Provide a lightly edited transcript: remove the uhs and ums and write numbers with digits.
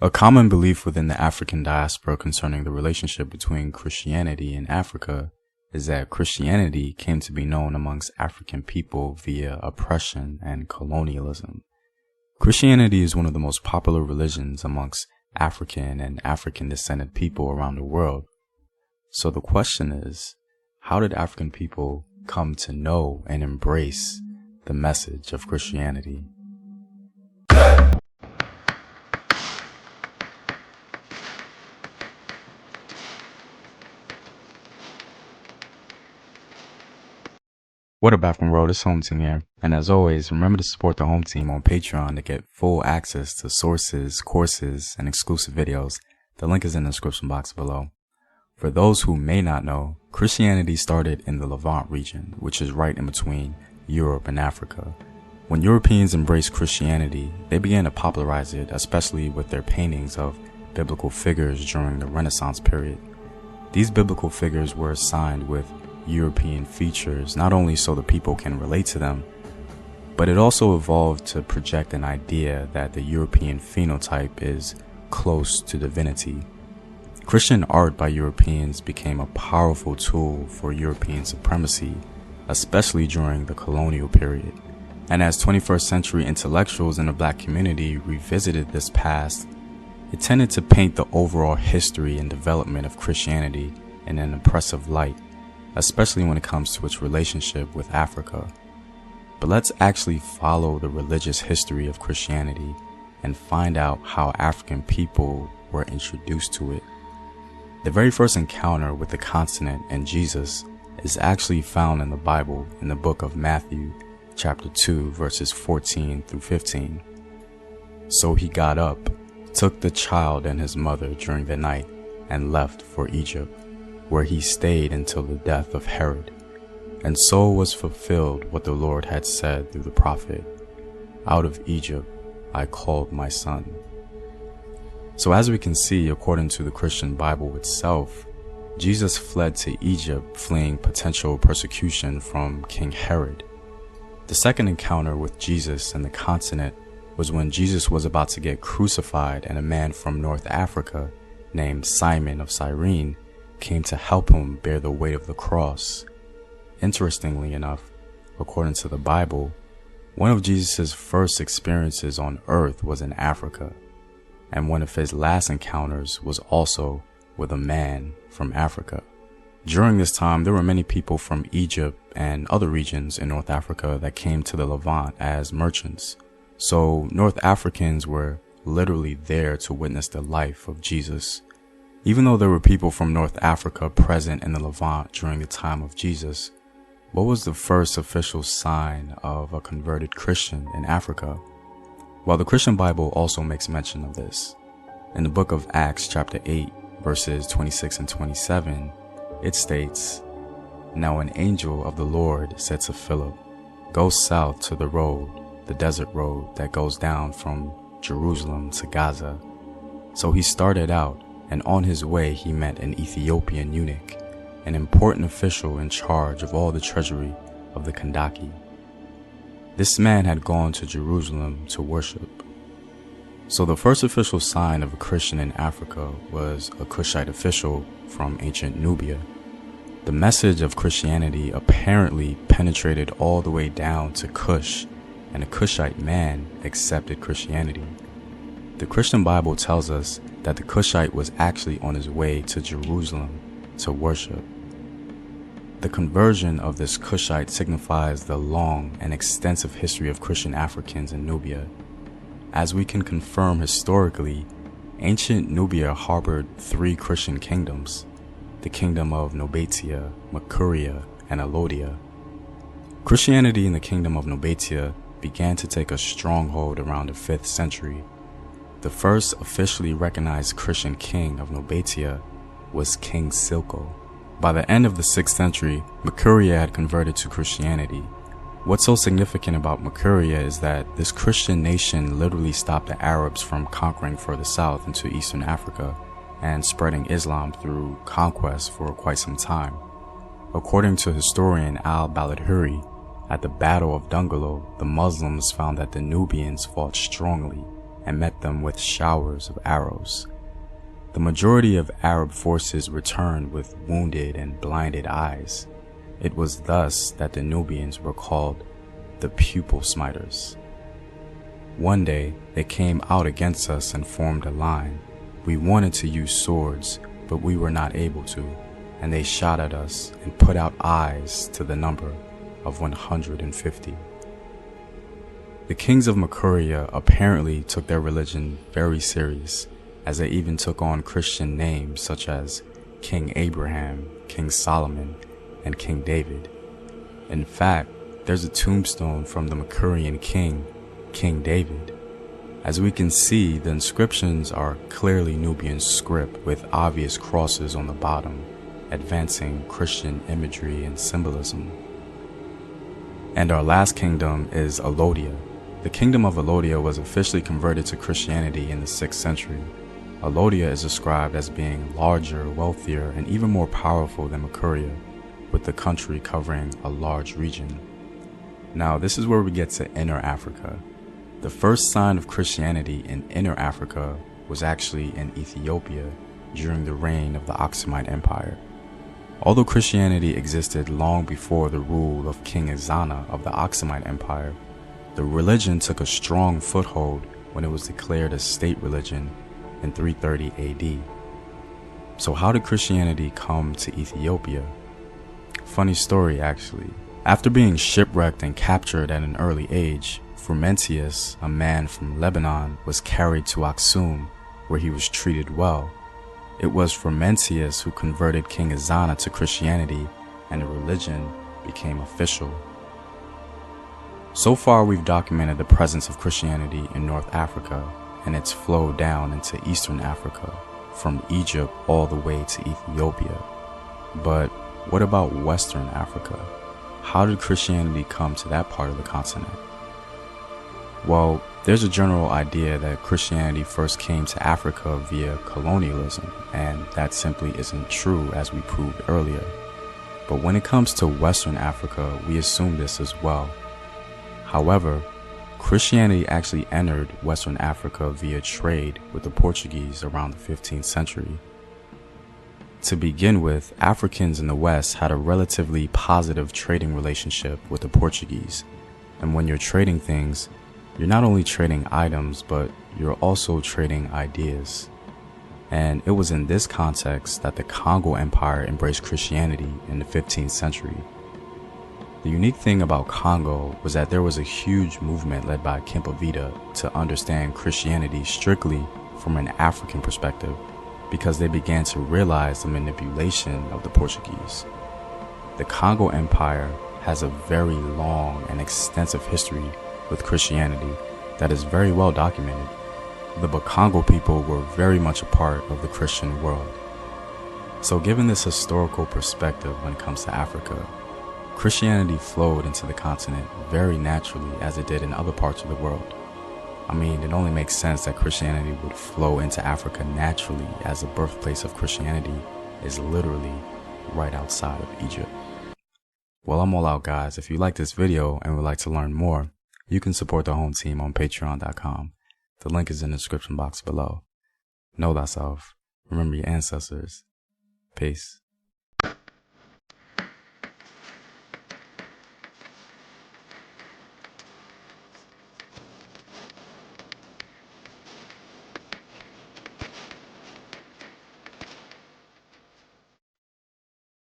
A common belief within the African diaspora concerning the relationship between Christianity and Africa is that Christianity came to be known amongst African people via oppression and colonialism. Christianity is one of the most popular religions amongst African and African-descended people around the world. So the question is, how did African people come to know and embrace the message of Christianity? What up, African world? It's Home Team here. And as always, remember to support the Home Team on Patreon to get full access to sources, courses, and exclusive videos. The link is in the description box below. For those who may not know, Christianity started in the Levant region, which is right in between Europe and Africa. When Europeans embraced Christianity, they began to popularize it, especially with their paintings of biblical figures during the Renaissance period. These biblical figures were assigned with European features, not only so the people can relate to them, but it also evolved to project an idea that the European phenotype is close to divinity. Christian art by Europeans became a powerful tool for European supremacy, especially during the colonial period. And as 21st century intellectuals in the black community revisited this past, it tended to paint the overall history and development of Christianity in an oppressive light, especially when it comes to its relationship with Africa. But let's actually follow the religious history of Christianity and find out how African people were introduced to it. The very first encounter with the continent and Jesus is actually found in the Bible in the book of Matthew, chapter 2, verses 14 through 15. So he got up, took the child and his mother during the night, and left for Egypt, where he stayed until the death of Herod. And so was fulfilled what the Lord had said through the prophet, "Out of Egypt I called my son." So as we can see, according to the Christian Bible itself, Jesus fled to Egypt, fleeing potential persecution from King Herod. The second encounter with Jesus and the continent was when Jesus was about to get crucified, and a man from North Africa named Simon of Cyrene came to help him bear the weight of the cross. Interestingly enough, according to the Bible, one of Jesus' first experiences on earth was in Africa, and one of his last encounters was also with a man from Africa. During this time, there were many people from Egypt and other regions in North Africa that came to the Levant as merchants. So North Africans were literally there to witness the life of Jesus. Even though there were people from North Africa present in the Levant during the time of Jesus, what was the first official sign of a converted Christian in Africa? Well, the Christian Bible also makes mention of this. In the book of Acts chapter 8, verses 26 and 27, it states, "Now an angel of the Lord said to Philip, 'Go south to the road, the desert road that goes down from Jerusalem to Gaza.' So he started out, and on his way he met an Ethiopian eunuch, an important official in charge of all the treasury of the Kandaki. This man had gone to Jerusalem to worship." So the first official sign of a Christian in Africa was a Cushite official from ancient Nubia. The message of Christianity apparently penetrated all the way down to Cush, and a Cushite man accepted Christianity. The Christian Bible tells us that the Cushite was actually on his way to Jerusalem to worship. The conversion of this Cushite signifies the long and extensive history of Christian Africans in Nubia. As we can confirm historically, ancient Nubia harbored 3 Christian kingdoms: the kingdom of Nobatia, Makuria, and Alodia. Christianity in the kingdom of Nobatia began to take a stronghold around the 5th century. The first officially recognized Christian king of Nobatia was King Silko. By the end of the 6th century, Makuria had converted to Christianity. What's so significant about Makuria is that this Christian nation literally stopped the Arabs from conquering further south into Eastern Africa and spreading Islam through conquest for quite some time. According to historian al-Baladhuri, at the Battle of Dungalo, the Muslims found that the Nubians fought strongly and met them with showers of arrows. The majority of Arab forces returned with wounded and blinded eyes. It was thus that the Nubians were called the pupil smiters. One day, they came out against us and formed a line. We wanted to use swords, but we were not able to, and they shot at us and put out eyes to the number of 150. The kings of Makuria apparently took their religion very serious, as they even took on Christian names such as King Abraham, King Solomon, and King David. In fact, there's a tombstone from the Makurian king, King David. As we can see, the inscriptions are clearly Nubian script with obvious crosses on the bottom, advancing Christian imagery and symbolism. And our last kingdom is Alodia. The kingdom of Alodia was officially converted to Christianity in the 6th century. Alodia is described as being larger, wealthier, and even more powerful than Makuria, with the country covering a large region. Now, this is where we get to Inner Africa. The first sign of Christianity in Inner Africa was actually in Ethiopia during the reign of the Aksumite Empire. Although Christianity existed long before the rule of King Ezana of the Aksumite Empire, the religion took a strong foothold when it was declared a state religion in 330 AD. So how did Christianity come to Ethiopia? Funny story, actually. After being shipwrecked and captured at an early age, Frumentius, a man from Lebanon, was carried to Aksum, where he was treated well. It was Frumentius who converted King Ezana to Christianity, and the religion became official. So far, we've documented the presence of Christianity in North Africa and its flow down into Eastern Africa, from Egypt all the way to Ethiopia. But what about Western Africa? How did Christianity come to that part of the continent? Well, there's a general idea that Christianity first came to Africa via colonialism, and that simply isn't true, as we proved earlier. But when it comes to Western Africa, we assume this as well. However, Christianity actually entered Western Africa via trade with the Portuguese around the 15th century. To begin with, Africans in the West had a relatively positive trading relationship with the Portuguese. And when you're trading things, you're not only trading items, but you're also trading ideas. And it was in this context that the Congo Empire embraced Christianity in the 15th century. The unique thing about Congo was that there was a huge movement led by Kimpavita to understand Christianity strictly from an African perspective, because they began to realize the manipulation of the Portuguese. The Congo Empire has a very long and extensive history with Christianity that is very well documented. The Bakongo people were very much a part of the Christian world. So given this historical perspective when it comes to Africa, Christianity flowed into the continent very naturally as it did in other parts of the world. I mean, it only makes sense that Christianity would flow into Africa naturally, as the birthplace of Christianity is literally right outside of Egypt. Well, I'm all out, guys. If you like this video and would like to learn more, you can support the home team on patreon.com. The link is in the description box below. Know thyself. Remember your ancestors. Peace.